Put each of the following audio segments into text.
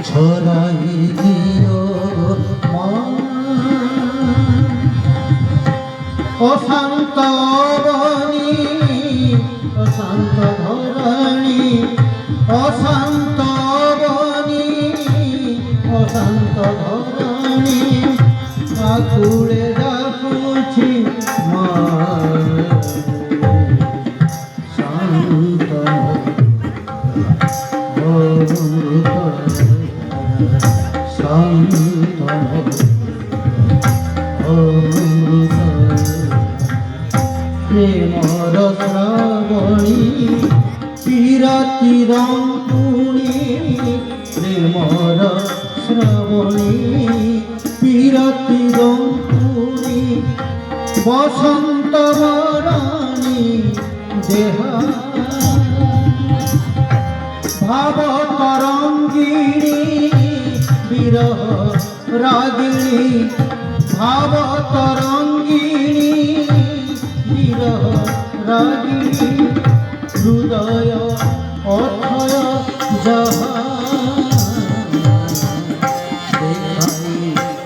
ছড়াই দিও মা অশান্ত বনি অশান্ত ধরণী অশান্ত বনি অশান্ত ধরণী আকুলে ডাকুছি মা শান্ত শান্ত প্রেমর শ্রাবণী বিরতির পুণী প্রেমর শ্রাবণী বিরতির পুণী বসন্ত বরণী দেহা ভাব তরঙ্গিণী বিরহ রাগিণী ভাব তরঙ্গিণী বিরহ রাগিণী হৃদয় অথয় যাহা দেখাই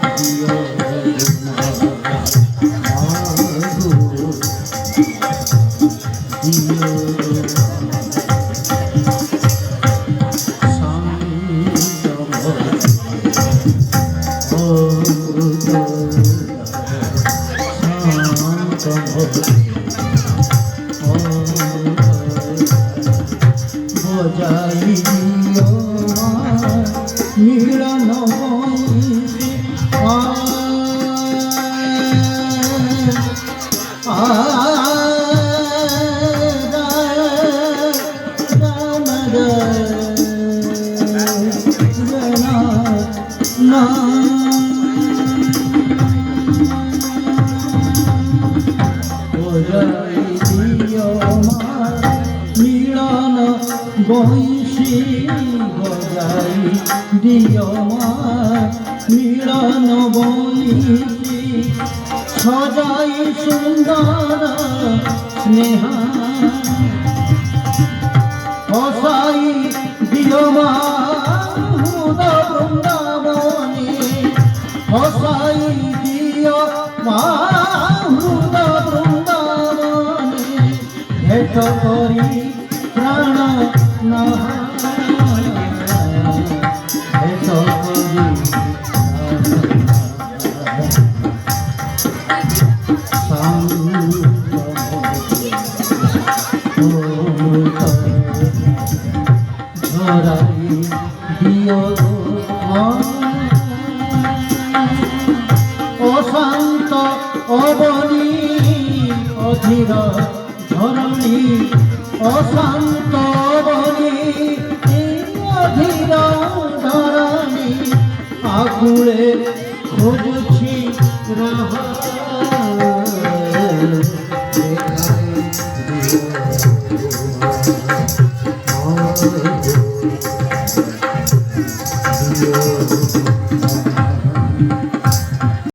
দিও বজাই দিও মিলন মিলন বংশী বজাই দিও মা মিলন বংশী সজাই সুন্দর স্নেহা হসাই দিও মা হৃদ বৃন্দাবনে হসাই দিও মা হৃদ বৃন্দাবনে ভেট করি প্রাণ ভেট করি ঝরাই দিও অশান্ত অবনী অধীর ধরণী অশান্ত বনি অধীর ধরণী আকুলে খুঁজছি রাহা দেখাই দিও